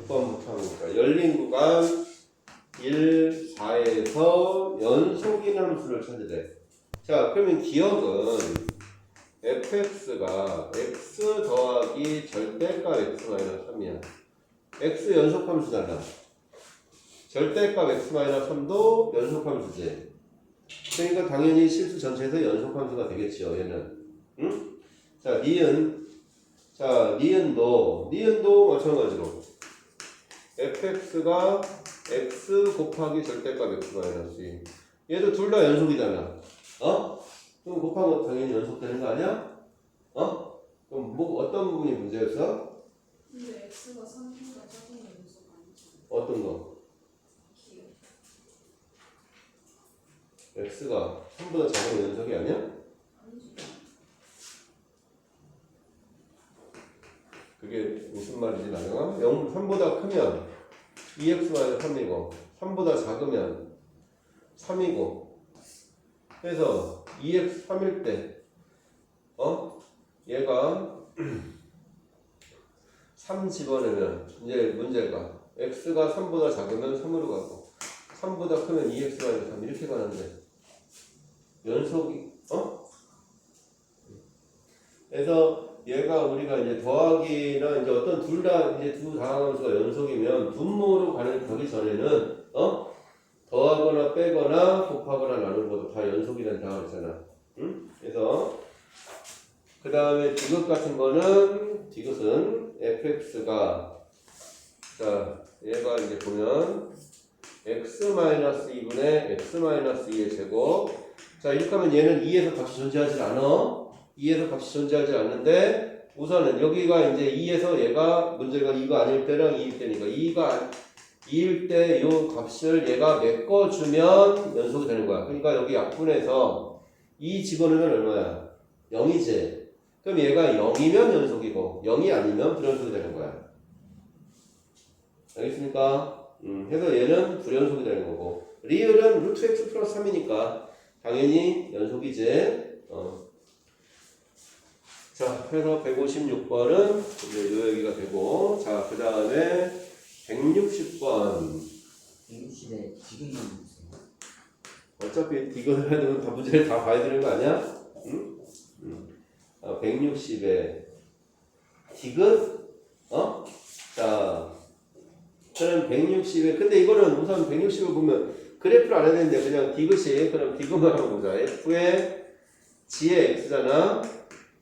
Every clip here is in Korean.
6번부터 합니다. 열린 구간 1, 4에서 연속인 함수를 찾으래. 자, 그러면 기억은 fx가 x 더하기 절대값 x-3이야. x 연속함수잖아. 절대값 x-3도 연속함수지. 그러니까 당연히 실수 전체에서 연속함수가 되겠죠. 얘는. 응? 자, 니은도 마찬가지로 fx가 x 곱하기 절대값 x-2. 얘도 둘 다 연속이잖아. 그럼 곱하면 당연히 연속되는 거 아니야? 그럼 뭐 어떤 부분이 문제였어? 근데 x가 3보다 작은 게 연속 아니지? 어떤 거? 기억. x가 3보다 작은 연속이 아니야? 아니지. 그게 무슨 말이지 나경아? 3보다 크면 2x-3이고 3보다 작으면 3이고 그래서 2x 3일 때 얘가 3 집어내면 이제 문제가 x가 3보다 작으면 3으로 가고 3보다 크면 2x-3 이렇게 가는데 연속이 그래서 얘가 우리가 이제 더하기나 이제 어떤 둘 다 이제 두 다항함수가 연속이면 분모로 가기 전에는 더하거나 빼거나 곱하거나 나누는 것도 다 연속이 된다 그랬잖아. 응? 그래서 그 다음에 디귿 같은 거는 디귿은 fx가 자 얘가 이제 보면 x-2분의 x-2의 제곱 자 이렇게 하면 얘는 2에서 값이 존재하지 않아. 2에서 값이 존재하지 않는데 우선은 여기가 이제 2에서 얘가 문제가 2가 아닐 때랑 2일 때니까 2가 2일 때 요 값을 얘가 메꿔주면 연속이 되는 거야. 그러니까 여기 약분해서 2 집어넣으면 얼마야? 0이지. 그럼 얘가 0이면 연속이고 0이 아니면 불연속이 되는 거야. 알겠습니까? 해서 얘는 불연속이 되는 거고 리을은 루트 x 플러스 3이니까 당연히 연속이지. 자, 그래서 156번은 이제 요 얘기가 되고 자, 그 다음에 160번 160에 지금만 보세요. 어차피 디귿을 해야 되면 다 문제를 다 봐야 되는 거 아니야? 응? 160에 디귿? 자, 그럼 160에 근데 이거는 우선 160을 보면 그래프를 안 해야 되는데 그냥 디귿이 그럼 디귿만 한번 보자. f의 g의 x잖아.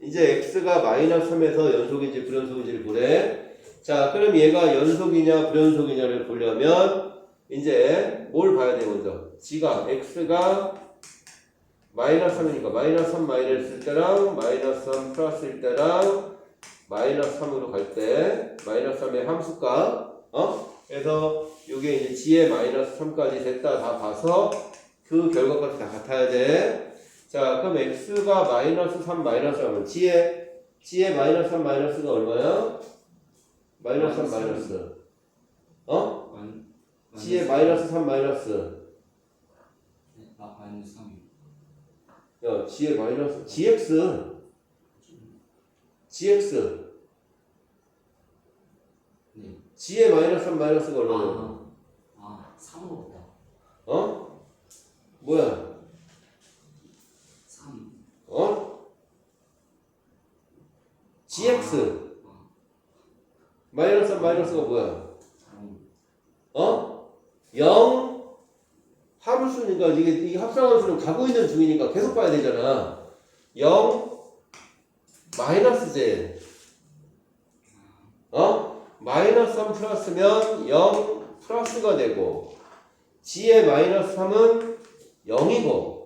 이제 x가 마이너스 3에서 연속인지 불연속인지를 보래. 자, 그럼 얘가 연속이냐 불연속이냐를 보려면 이제 뭘 봐야 돼 먼저? g가 x가 마이너스 3이니까 마이너스 3 마이너스일 때랑 마이너스 3 플러스일 때랑 마이너스 3으로 갈 때 마이너스 3의 함수값 그래서 이게 이제 g의 마이너스 3까지 됐다 다 봐서 그 결과값이 다 같아야 돼. 자, 그럼 x가 마이너스 3 마이너스 하면 g의 마이너스 3 마이너스가 얼마야? 마이너스 3 마이너스 g의 마이너스 3 마이너스 마이너스 3이. 야, g의 마이너스 gx 네. g의 마이너스 3 마이너스가 얼마냐? 3으로다. 뭐야? 3. gx 마이너스 3 마이너스가 뭐야? 0 함수니까 이게 합성함수는 가고 있는 중이니까 계속 봐야 되잖아. 0 마이너스지. 마이너스 3 플러스면 0 플러스가 되고 g의 마이너스 3은 0이고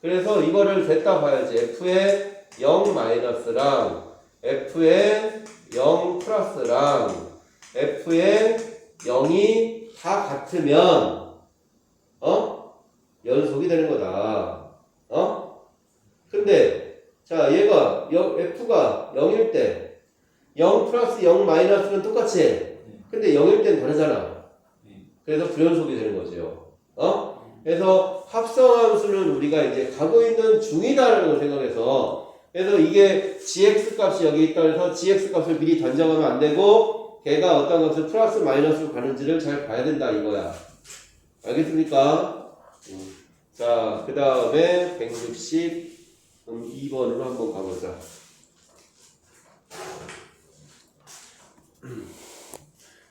그래서 이거를 됐다 봐야지. f의 0 마이너스랑 f의 0 플러스랑 f의 0이 다 같으면 연속이 되는 거다. 근데 자 얘가 f가 0일 때 0 플러스 0 마이너스는 똑같이 근데 0일 땐 다르잖아. 그래서 불연속이 되는 거죠. 그래서 합성함수는 우리가 이제 가고 있는 중이다라는 걸 생각해서 그래서 이게 gx 값이 여기 있다 해서 gx 값을 미리 단정하면 안 되고 걔가 어떤 것을 플러스 마이너스로 가는지를 잘 봐야 된다 이거야. 알겠습니까? 자, 그 다음에 162번으로 한번 가보자.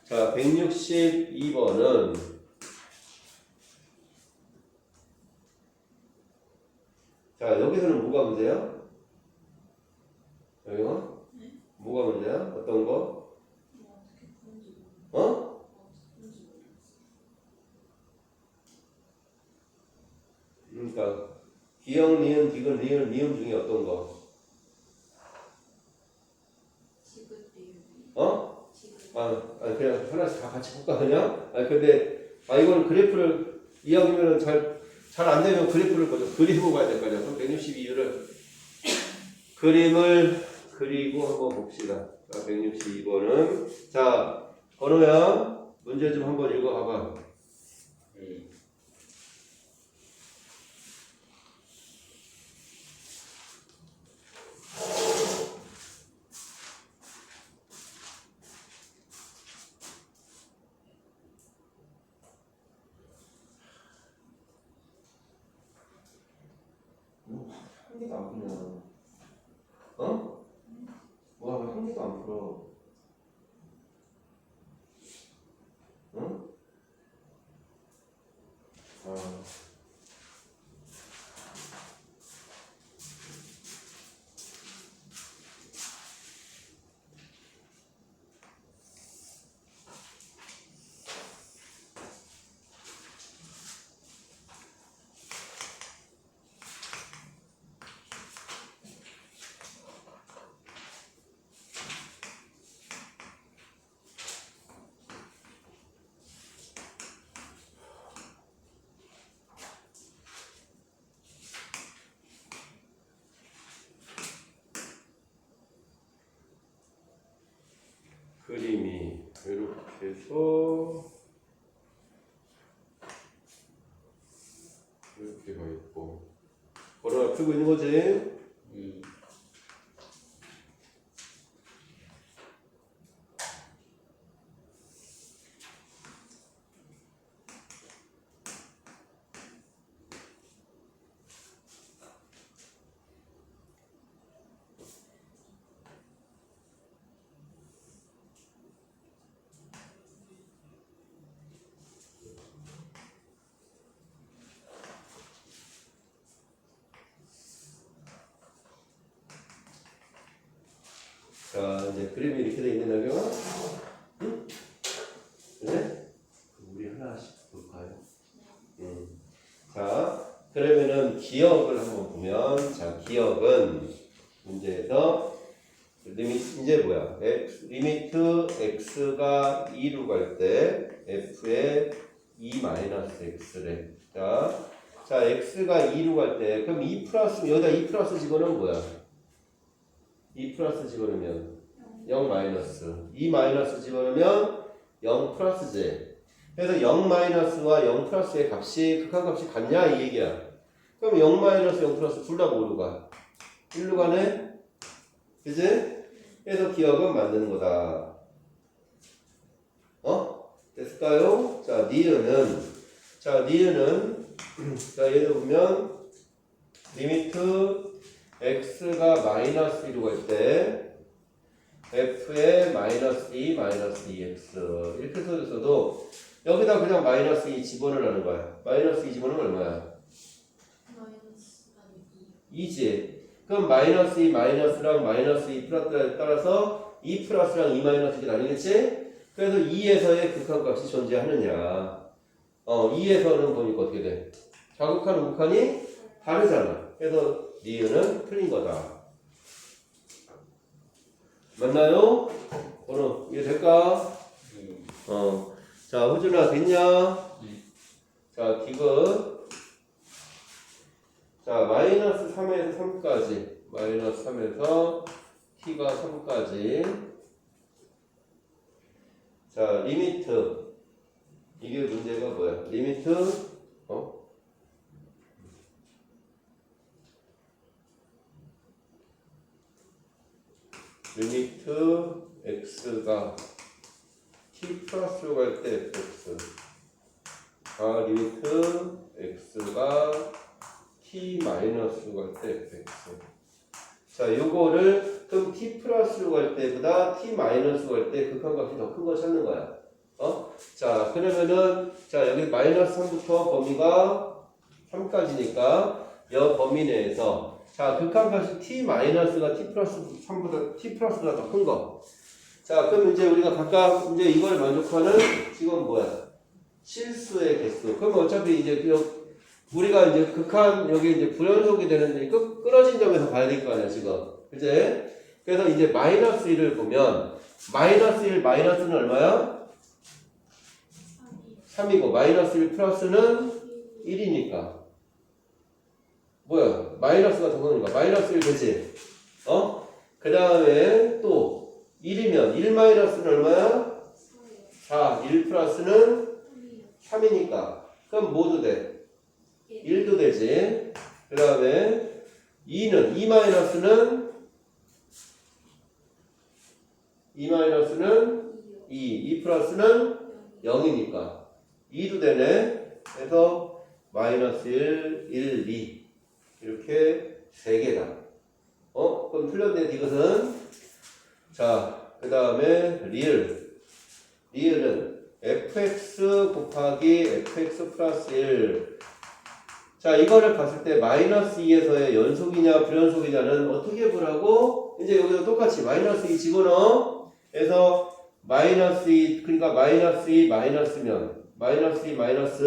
자, 162번은 자, 여기서는 뭐가 문제야? 여기가? 네? 뭐가 문제야? 어떤 거? 뭐 어떻게 푸는지 모르겠어요. 어? 어떻게 푸는지 모르겠어요. 그러니까 기역, 니은, 디귿, 리을, 미음 중에 어떤 거? 지긋 리을 어? 지긋 그냥 하나씩 다 같이 볼까 그냥? 근데 이거는 그래프를 이왕이면은 잘 안 되면 그래프를 먼저 그리고 봐야 될 거 아니야. 그럼 162를 그림을 그리고 한번 봅시다. 자, 162번은 자, 건호야 문제 좀 한번 읽어봐봐. 네. 한 개도 안 풀냐? 어? 뭐야 왜 한 개도 안 풀어? 응? 그림이 이렇게 해서 이렇게 가 있고 걸어 펴고 있는 거지? 자, 이제 그림이 이렇게 돼 있는 경우, 응? 그래? 우리 하나씩 볼까요? 자, 그러면은 기억을 한번 보면, 자, 기억은 문제에서 이제 뭐야? 리미트 x가 2로 갈 때 f의 2-x래. 자, x가 2로 갈 때, 그럼 2 플러스, 여기다 2 플러스 집어넣으면 뭐야? 2 플러스 집어넣으면 0 마이너스 2 마이너스 집어넣으면 0 플러스지. 그래서 0 마이너스와 0 플러스의 값이 극한값이 같냐 이 얘기야. 그럼 0 마이너스 0 플러스 둘 다 뭐로 가? 1로 가네? 그지? 그래서 기억은 만드는 거다. 됐을까요? 자, 니은은 자, 얘를 보면 리미트 x가 마이너스 1로 갈 때 f의 마이너스 2 마이너스 2x 이렇게 써줬어도 여기다 그냥 마이너스 2 집어넣으라는 거야. 마이너스 2 집어넣으면 얼마야? 마이너스 아니 2지. 그럼 마이너스 2 마이너스랑 마이너스 2 플러스에 따라서 2 플러스랑 2 마이너스 이게 나뉘겠지? 그래서 2에서의 극한값이 존재하느냐. 2에서는 보니까 어떻게 돼? 자극한 우극한이 다르잖아. 그래서 니은은 틀린 거다. 맞나요? 번호 이해될까? 자, 호준아 됐냐? 자, 디귿. 자, 마이너스 3에서 3까지. 마이너스 3에서 t가 3까지. 자, 리미트. 이게 문제가 뭐야? 리미트, 리미트 x가 플러스로 갈 때 fx. 리미트 x가 t 마이너스로 갈 때 fx. 자, 요거를 그럼 t 플러스로 갈 때보다 t 마이너스로 갈 때 극한값이 더 큰 거 찾는 거야. 자, 그러면은 자, 여기 마이너스 3부터 범위가 3까지니까 여 범위 내에서 자, 극한값이 t 마이너스가 t 플러스 3보다 t 플러스가 더 큰 거. 자, 그럼 이제 우리가 각각 이제 이걸 만족하는 지금 뭐야? 실수의 개수. 그럼 어차피 이제 우리가 이제 극한 여기 이제 불연속이 되는데 끊어진 점에서 봐야 될 거 아니야 지금. 그제? 그래서 이제 마이너스 1을 보면 마이너스 1 마이너스는 얼마야? 3이고 마이너스 1 플러스는 1이니까 뭐야? 마이너스가 더 크니까 마이너스 1 되지? 그 다음에 또 1이면 1 마이너스는 얼마야? 4. 1 플러스는 3이니까 그럼 뭐도 돼? 1도 되지. 그 다음에 2는 2 마이너스는 2 플러스는 0이니까 2도 되네. 그래서 마이너스 1, 1, 2 이렇게 3개다. 그럼 틀렸네 이것은. 자, 그 다음에 리을은 fx 곱하기 fx 플러스 1. 자, 이거를 봤을 때 마이너스 2에서의 연속이냐 불연속이냐는 어떻게 보라고? 이제 여기도 똑같이 마이너스 2 집어넣어. 그래서 마이너스 2 그러니까 마이너스 2 마이너스면 마이너스 2 마이너스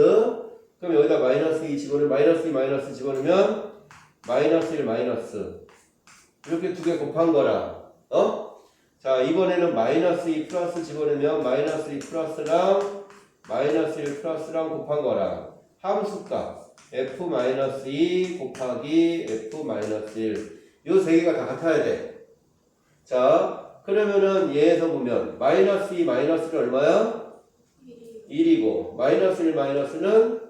그럼 여기다 마이너스 2 집어넣으면 마이너스 2 마이너스 집어넣으면 마이너스 1 마이너스 이렇게 두 개 곱한 거라. 자, 이번에는 마이너스 2 플러스 집어넣으면 마이너스 2 플러스랑 마이너스 1 플러스랑 곱한 거라. 함수값 f-2 곱하기 f-1 요 세 개가 다 같아야 돼. 자, 그러면은 얘에서 보면 마이너스 2 마이너스는 얼마야? 1이고 마이너스 1 마이너스는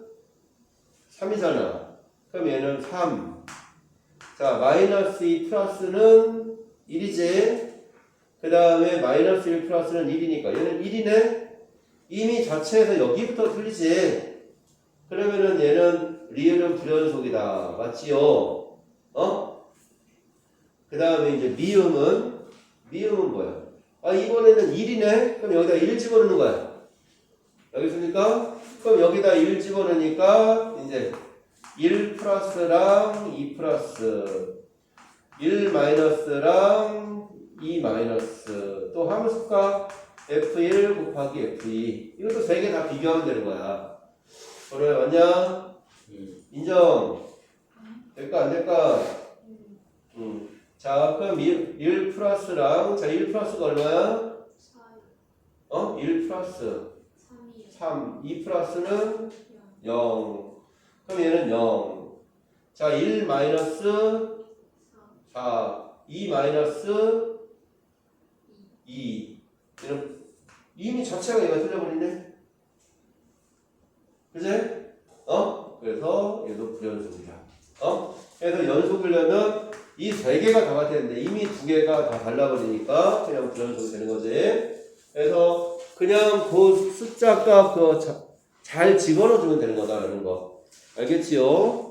3이잖아. 그럼 얘는 3. 자, 마이너스 2 플러스는 1이지. 그 다음에 마이너스 1 플러스는 1이니까 얘는 1이네. 이미 자체에서 여기부터 틀리지. 그러면은 얘는 리을은 불연속이다. 맞지요? 그 다음에 이제 미음은 뭐야? 이번에는 1이네? 그럼 여기다 1 집어넣는 거야. 여기 있습니까? 그럼 여기다 1 집어넣으니까 이제 1 플러스랑 2 플러스 1 마이너스랑 2 마이너스 또 함수값 f1 곱하기 f2 이것도 세 개 다 비교하면 되는 거야. 그래, 맞냐? 인정? 될까 안 될까? 자, 그럼 1 플러스랑 자, 1 플러스가 얼마야? 1 플러스 3 2 플러스는 0 그럼 얘는 0 자, 1 마이너스 4 2 마이너스 2 얘는 이미 자체가 얘가 틀려버리네. 그제? 그래서 얘도 불연속이야. 그래서 연속이려면 이 세 개가 다 같아야 되는데 이미 두 개가 다 달라버리니까 그냥 불연속이 되는 거지. 그래서 그냥 그 숫자 값 잘 집어넣어주면 되는 거다라는 거. 알겠지요?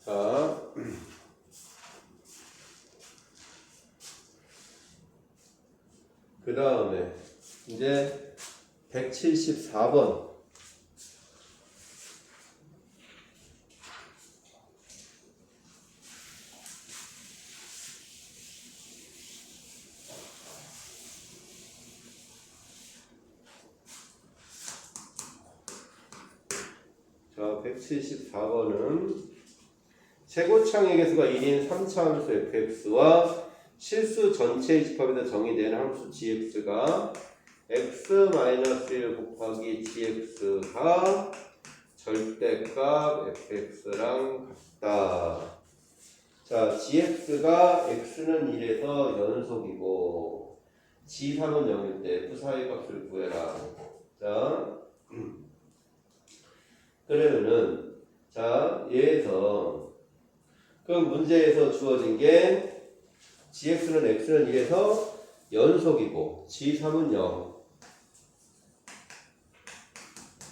자, 그 다음에 이제 174번. 자, 174번은 최고창의 개수가 1인 3차 함수 fx와 실수 전체의 집합에서 정의된 함수 gx가 x-1 곱하기 gx가 절대값 fx랑 같다. 자, gx가 x는 1에서 연속이고 G3은 0일 때 F4의 값을 구해라. 자, 그러면은 자 얘에서 그 문제에서 주어진 게 gx는 x는 1에서 연속이고 g3은 0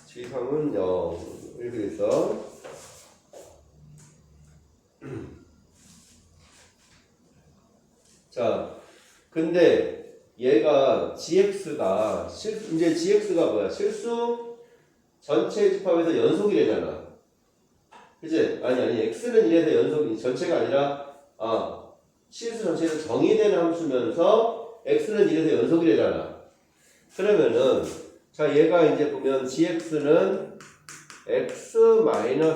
g3은 0 이렇게 돼서 자 근데 얘가 gx가 이제 gx가 뭐야? 실수 전체 집합에서 연속이래잖아. 그치? 아니 x는 1에서 연속이 전체가 아니라 실수 전체에서 정의되는 함수면서 x는 1에서 연속이래잖아. 그러면은 자 얘가 이제 보면 gx는 x-1분의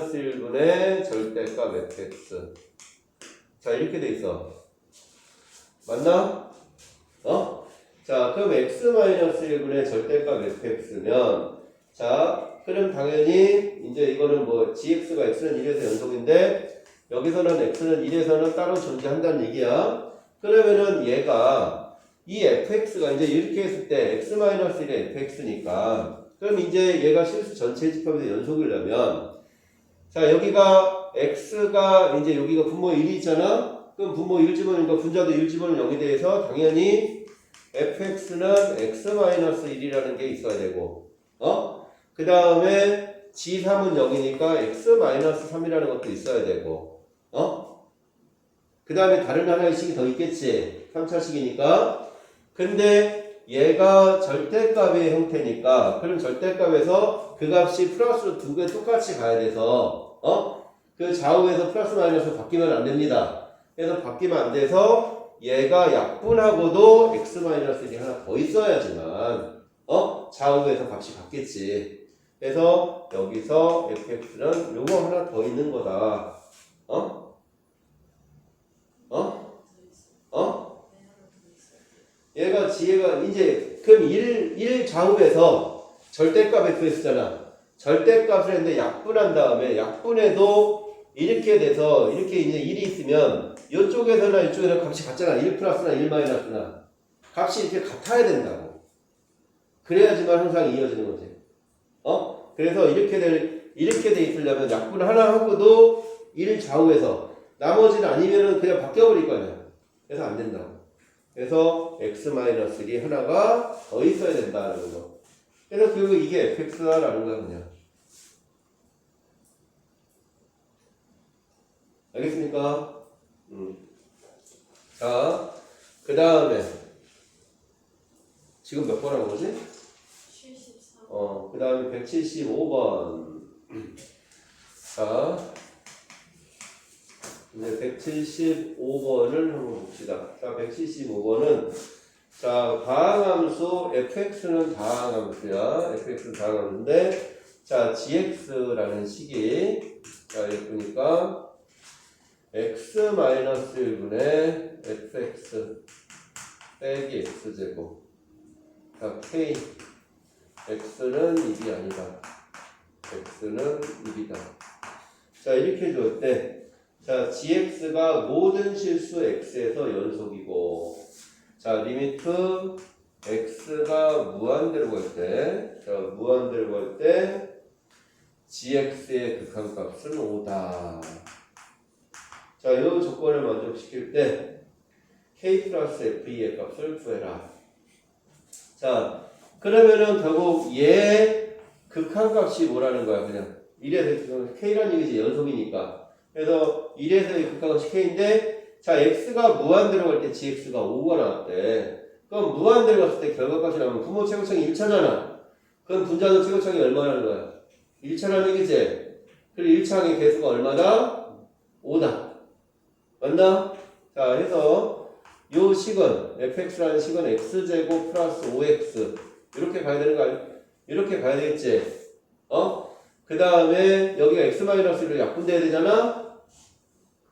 절대값 fx 자 이렇게 돼 있어. 맞나? 자 그럼 x-1분의 절대값 fx면 자 그럼 당연히 이제 이거는 뭐 gx가 x는 1에서 연속인데 여기서는 x는 1에서는 따로 존재한다는 얘기야. 그러면은 얘가 이 fx가 이제 이렇게 했을 때 x-1의 fx니까 그럼 이제 얘가 실수 전체 집합에서 연속이려면 자 여기가 x가 이제 여기가 분모 1이 있잖아. 그럼 분모 1 집어넣으니까 분자도 1 집어넣으면 0이 돼서 당연히 fx는 x-1이라는 게 있어야 되고 그 다음에 g3은 0이니까 x-3이라는 것도 있어야 되고 그 다음에 다른 하나의 식이 더 있겠지. 3차식이니까. 근데 얘가 절대값의 형태니까 그럼 절대값에서 그 값이 플러스로 두 개 똑같이 가야 돼서 그 좌우에서 플러스 마이너스 바뀌면 안 됩니다. 그래서 바뀌면 안 돼서 얘가 약분하고도 x-1이 하나 더 있어야지만 좌우에서 값이 같겠지. 그래서 여기서 fx는 요거 하나 더 있는 거다. 얘가 지혜가 이제 그럼 1 좌우에서 절대값 fx잖아. 절대값을 했는데 약분한 다음에 약분해도 이렇게 돼서 이렇게 이제 1이 있으면 이쪽에서나 이쪽에서나 값이 같잖아. 1 플러스나 1 마이너스나 값이 이렇게 같아야 된다고. 그래야지만 항상 이어지는 거지. 그래서 이렇게 돼 있으려면 약분 하나 하고도 1 좌우에서 나머지는 아니면은 그냥 바뀌어버릴 거야. 그래서 안 된다고. 그래서 x-1이 하나가 더 있어야 된다는 거. 그래서 결국 이게 fx라는 거야 그냥. 알겠습니까? 자, 그 다음에 지금 몇 번 한 거지? 73. 그 다음에 175번. 자, 이제 175번을 한번 봅시다. 자, 175번은 자, 다항함수 fx는 다항함수야. fx는 다항함수인데 자, gx라는 식이 자, 여기 보니까 x-1분의 fx 빼기 x제곱 자, k x는 1이 아니다. x는 1이다. 자, 이렇게 줄 때 자, gx가 모든 실수 x에서 연속이고 자, 리미트 x가 무한대로 갈 때 자, 무한대로 갈 때 gx의 극한값은 5다. 자, 이 조건을 만족시킬 때 k 플러스 f의 값을 구해라. 자, 그러면은 결국 얘 극한값이 뭐라는 거야? 그냥 1에서 k라는 얘기지. 연속이니까. 그래서 1에서의 극한값이 k인데 자, x가 무한대로 갈 때 gx가 5가 나왔대. 그럼 무한대로 갔을 때 결과값이 나오면 분모 최고창이 1차잖아. 그럼 분자도 최고창이 얼마라는 거야? 1차라는 얘기지. 그리고 1차항의 개수가 얼마다? 5다. 맞나? 자, 해서 요 식은 fx라는 식은 x제곱 플러스 5x 이렇게 가야 되는 거 아니야? 이렇게 가야 되겠지? 그 다음에 여기가 x-를 약분돼야 되잖아?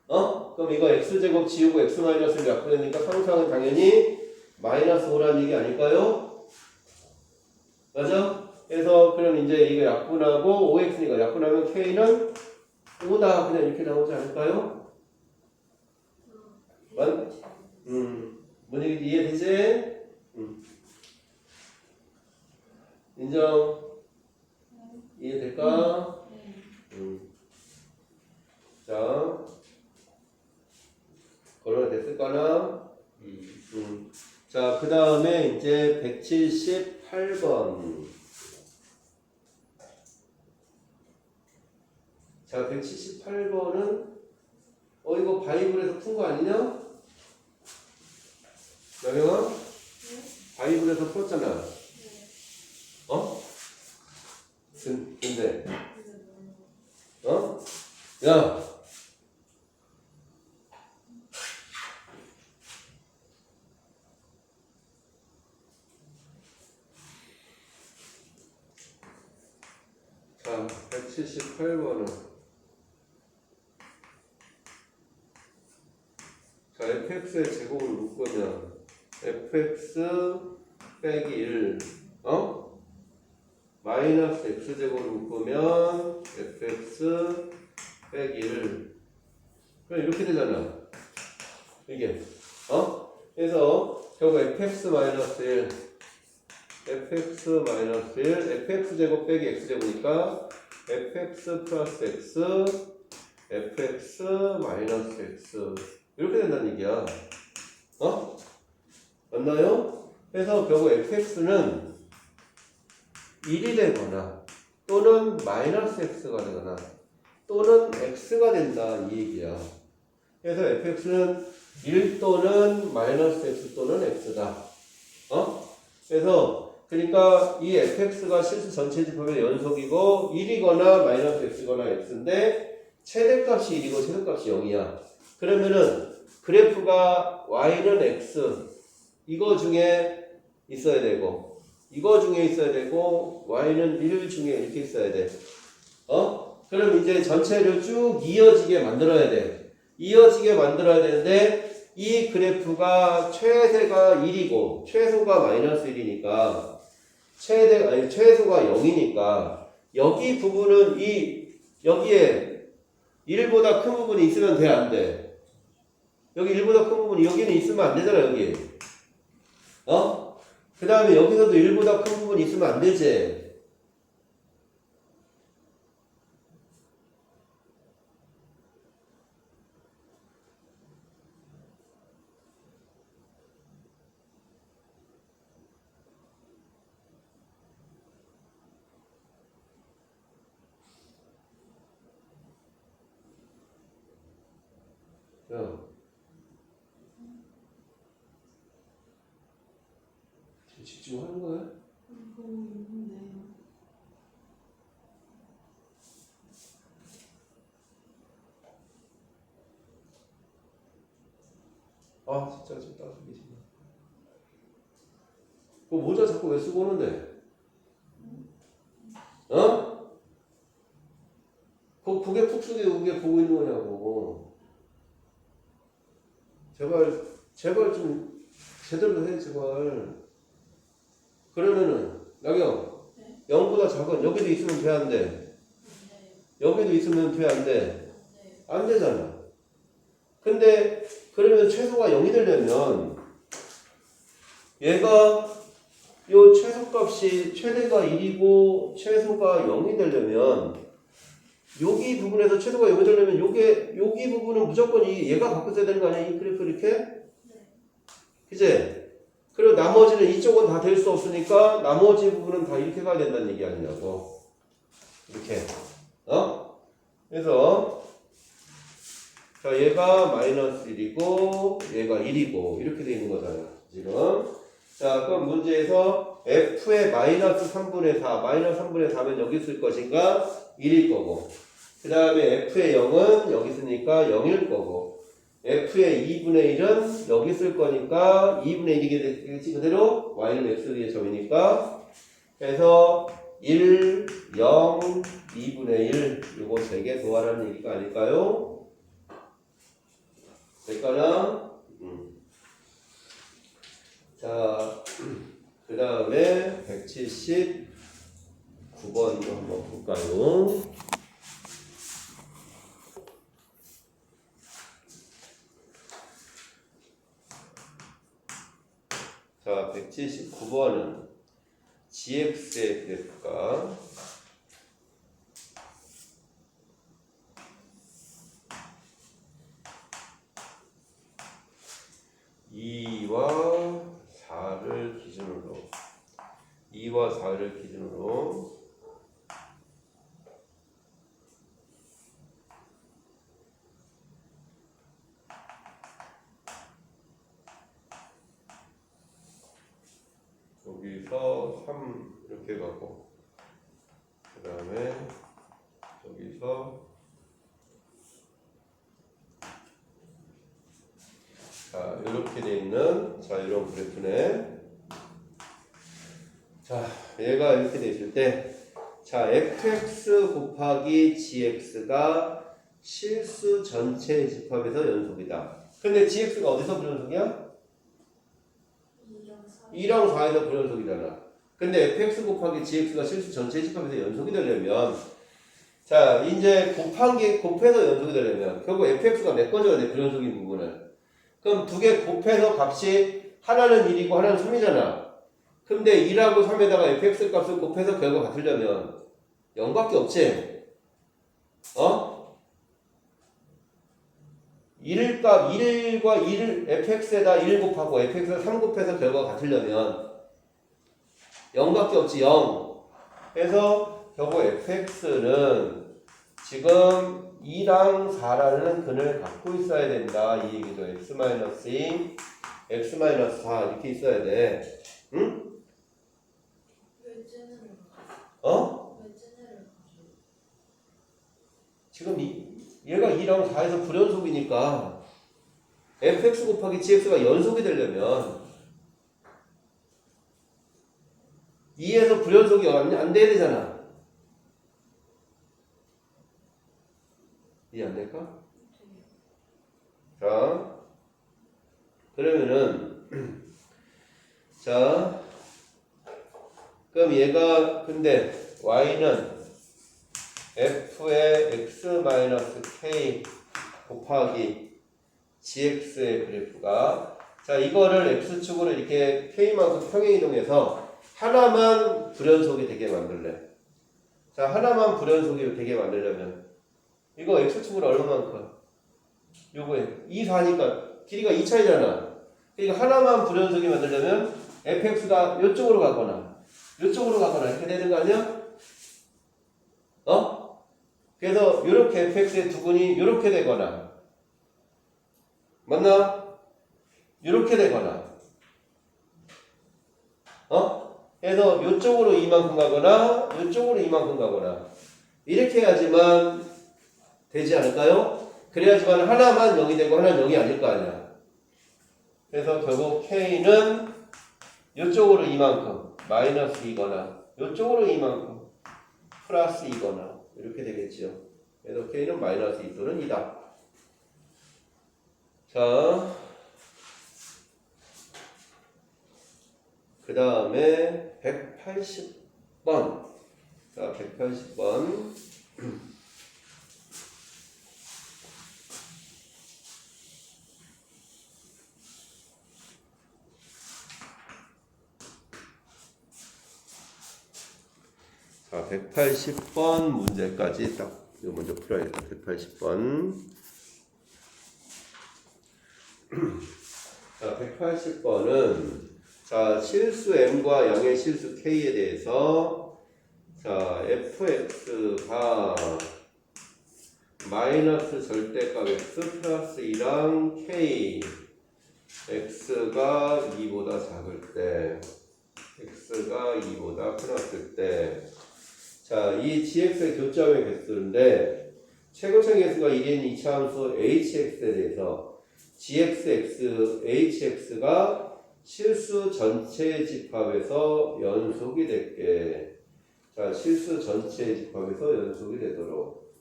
그럼 이거 x제곱 지우고 x-를 약분하니까 상수항은 당연히 마이너스 5라는 얘기 아닐까요? 맞아? 그래서 그럼 이제 이거 약분하고 5x니까 약분하면 k는 5다 그냥 이렇게 나오지 않을까요? 뭔 얘기인지 이해되지? 인정? 이해될까? 네. 자, 걸어가 됐을까나? 자, 그 다음에 이제 178번. 자, 178번은 이거 바이블에서 푼 거 아니냐? 나경아? 바이블에서 풀었잖아. 어? 근데 야, 자, 178번은 자, fx의 제곱을 묶으면 fx 빼기 1 마이너스 x제곱을 묶으면 fx 빼기 1 그럼 이렇게 되잖아. 이게 그래서 결국 fx 마이너스 1 fx 마이너스 1 fx제곱 빼기 x제곱이니까 fx 플러스 x fx 마이너스 x 이렇게 된다는 얘기야. 맞나요? 그래서 결국 fx는 1이 되거나 또는 마이너스 x가 되거나 또는 x가 된다 이 얘기야. 그래서 fx는 1 또는 마이너스 x 또는 x다. 그래서 그러니까 이 fx가 실수 전체 집합의 연속이고 1이거나 마이너스 x거나 x인데 최대값이 1이고 최소값이 0이야. 그러면은 그래프가 y는 x 이거 중에 있어야 되고 이거 중에 있어야 되고 y는 1 중에 이렇게 있어야 돼. 그럼 이제 전체를 쭉 이어지게 만들어야 돼. 이어지게 만들어야 되는데 이 그래프가 최대가 1이고 최소가 마이너스 1이니까 최소가 0이니까 여기 부분은 여기에 1보다 큰 부분이 있으면 돼, 안 돼? 여기 1보다 큰 부분이 여기는 있으면 안 되잖아, 여기. 그 다음에 여기서도 1보다 큰 부분이 있으면 안 되지. 야. 집중하는 거야? 보고 있는데. 아, 진짜 좀 따뜻하게 지금. 그 모자 자꾸 왜 쓰고 오는데? 그게 푹 쓰게 그게 보고 있는 거냐고. 제발 좀 제대로 해, 제발. 그러면은, 나경, 네? 0보다 작은, 여기도 있으면 돼, 안 돼? 네. 여기도 있으면 돼, 안 돼? 네. 안 되잖아. 근데, 그러면 최소가 0이 되려면, 얘가, 요 최소값이 최대가 1이고, 최소가 0이 되려면, 여기 부분에서 최소가 0이 되려면, 여기 부분은 무조건 얘가 바뀌어야 되는 거 아니야? 이 그래프 이렇게? 네. 그치? 그리고 나머지는 이쪽은 다 될 수 없으니까 나머지 부분은 다 이렇게 가야 된다는 얘기 아니냐고. 이렇게. 그래서 자, 얘가 마이너스 1이고 얘가 1이고 이렇게 돼 있는 거잖아요. 지금. 자, 그럼 문제에서 f의 마이너스 3분의 4, 마이너스 3분의 4면 여기 있을 것인가? 1일 거고. 그 다음에 f의 0은 여기 있으니까 0일 거고. f의 2분의 1은 여기 쓸 거니까 2분의 1이게 되겠지 그대로 y는 x의 점이니까 그래서 1, 0, 2분의 1 요거 3개 도하라는 얘기가 아닐까요? 될까나? 자, 그 다음에 179번도 한번 볼까요? 자, 79번은 gx의 그래프가 (2와 4를 기준으로) 2와 4를 기준으로 여기서 3 이렇게 가고 그 다음에 여기서 자 이렇게 돼 있는 자 이런 그래프네. 자 얘가 이렇게 돼 있을 때 자 fx 곱하기 gx가 실수 전체 집합에서 연속이다. 근데 gx가 어디서 불연속이야? 2랑 4에서 불연속이잖아. 근데 fx 곱하기 gx가 실수 전체 집합에서 연속이 되려면 자 이제 곱해서 연속이 되려면 결국 fx가 메꿔줘야 돼. 불연속인 부분을. 그럼 두 개 곱해서 값이 하나는 1이고 하나는 3이잖아. 근데 2하고 3에다가 fx 값을 곱해서 결과 같으려면 0밖에 없지. 1값 1과 1을 fx에다 1 곱하고 fx에다 3 곱해서 결과가 같으려면 0밖에 없지. 0. 그래서 결국 fx는 지금 2랑 4라는 근을 갖고 있어야 된다. 이 얘기죠. x-2, x-4 이렇게 있어야 돼. 응? 왜 쟤네를 어? 왜 쟤네를 가져? 지금 얘가 2랑 4에서 불연속이니까 fx 곱하기 gx가 연속이 되려면 2에서 불연속이 안 돼야 되잖아. 이해 안 될까? 자, 그러면은 자, 그럼 얘가 근데 y는 f의 x-k 곱하기 gx의 그래프가 자 이거를 x축으로 이렇게 k만큼 평행이동해서 하나만 불연속이 되게 만들래. 자 하나만 불연속이 되게 만들려면 이거 x축으로 얼마만큼? 요거에 2, 4니까 길이가 2 차이잖아. 그러니까 하나만 불연속이 만들려면 fx가 요쪽으로 가거나 요쪽으로 가거나 이렇게 되는 거 아니야? 그래서 요렇게 fx의 두근이 요렇게 되거나 맞나? 요렇게 되거나 그래서 요쪽으로 이만큼 가거나 요쪽으로 이만큼 가거나 이렇게 해야지만 되지 않을까요? 그래야지만 하나만 0이 되고 하나는 0이 아닐 거 아니야. 그래서 결국 k는 요쪽으로 이만큼 마이너스 이거나 요쪽으로 이만큼 플러스 이거나 이렇게 되겠죠. 그래서 k는 마이너스 2 또는 2다. 자, 그 다음에 180번. 자, 180번. 자, 180번 문제까지 딱 이거 먼저 풀어야겠다. 180번. 자, 180번은 자, 실수 m과 양의 실수 k에 대해서 자, fx가 마이너스 절대값 x 플러스 2랑 k x가 2보다 작을 때 x가 2보다 크났을 때 자, 이 gx의 교점의 개수인데 최고점 개수가 1인 2차 함수 hx에 대해서 gx, hx가 실수 전체 집합에서 연속이 될게 자, 실수 전체 집합에서 연속이 되도록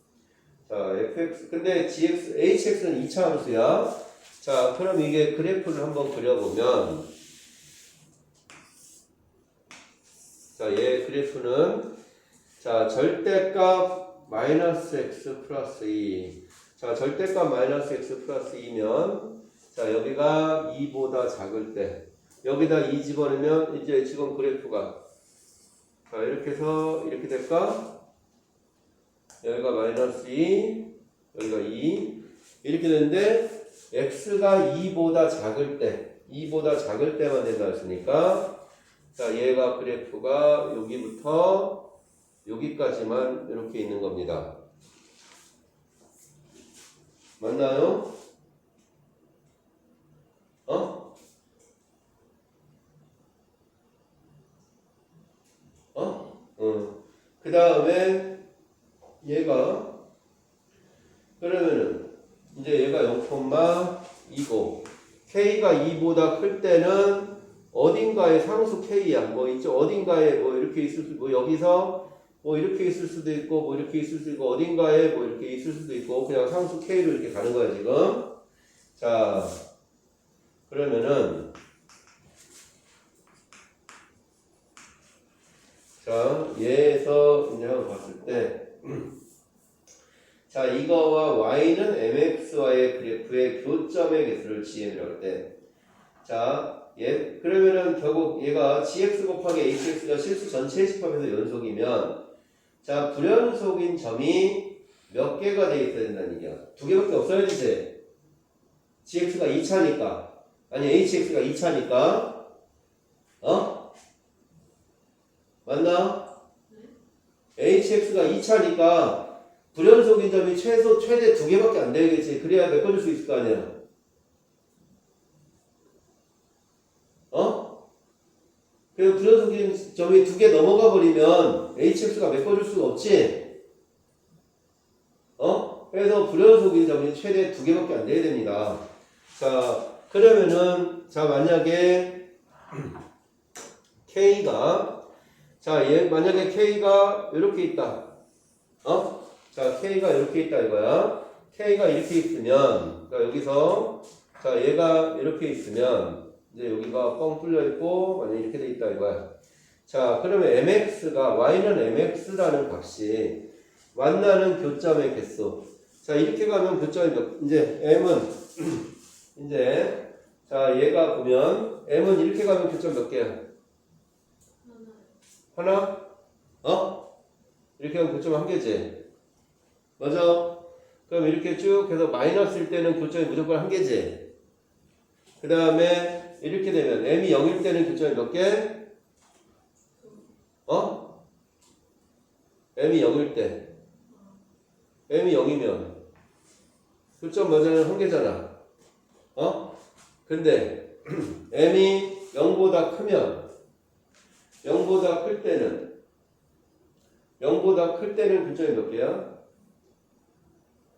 자, fx 근데 gx, hx는 2차 함수야. 자, 그럼 이게 그래프를 한번 그려보면 자, 얘 그래프는 자, 절대값 마이너스 x 플러스 2. 자, 절대값 마이너스 x 플러스 2면 자, 여기가 2보다 작을 때 여기다 2 집어넣으면 이제 지금 그래프가 자 이렇게 해서 이렇게 될까? 여기가 마이너스 2 여기가 2 이렇게 되는데 x가 2보다 작을 때 2보다 작을 때만 된다 했으니까 자 얘가 그래프가 여기부터 여기까지만 이렇게 있는 겁니다. 맞나요? 어? 그 다음에 얘가 그러면은 이제 얘가 0,2고 k가 2보다 클 때는 어딘가에 상수 k야. 뭐 있죠? 어딘가에 뭐 이렇게 있을 수, 뭐 여기서 뭐 이렇게 있을 수도 있고 뭐 이렇게 있을 수도 있고 어딘가에 뭐 이렇게 있을 수도 있고 그냥 상수 k로 이렇게 가는 거야 지금. 자 그러면은 자 얘에서 이제 한번 봤을 때 자 이거와 y는 mx와의 그래프의 교점의 개수를 gm이라고 할 때 자 예, 그러면은 결국 얘가 gx 곱하기 hx가 실수 전체 집합에서 연속이면 자 불연속인 점이 몇 개가 돼 있어야 된다는 얘기야. 2개밖에 없어야 되지. gx가 2차니까 아니 hx가 2차니까 어? 맞나? hx가 2차니까 불연속인 점이 최대 2개밖에 안 되겠지. 그래야 메꿔줄 수 있을 거 아니야. 어? 그리고 불연속인 점이 2개 넘어가 버리면 hx가 메꿔줄 수가 없지. 어? 그래서 불연속인 점이 최대 2개밖에 안 돼야 됩니다. 자, 그러면은 자 만약에 k가 자, 만약에 k가 이렇게 있다. 어? 자, k가 이렇게 있다 이거야. k가 이렇게 있으면 그러니까 여기서 자, 얘가 이렇게 있으면 이제 여기가 뻥 뚫려 있고 만약에 이렇게 돼 있다 이거야. 자, 그러면 mx가 y는 mx라는 값이 만나는 교점의 개수. 자, 이렇게 가면 교점이 이제 m은 이제 자, 얘가 보면 m은 이렇게 가면 교점 몇 개야? 하나? 어? 이렇게 하면 교점 한 개지. 맞아? 그럼 이렇게 쭉 해서 마이너스일 때는 교점이 무조건 한 개지. 그 다음에 이렇게 되면 m이 0일 때는 교점이 몇 개? 어? m이 0일 때. m이 0이면 교점 맞아는 한 개잖아. 어? 근데 m이 0보다 크면 0보다 클 때는 0보다 클 때는 교점이 몇 개야?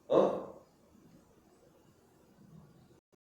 어?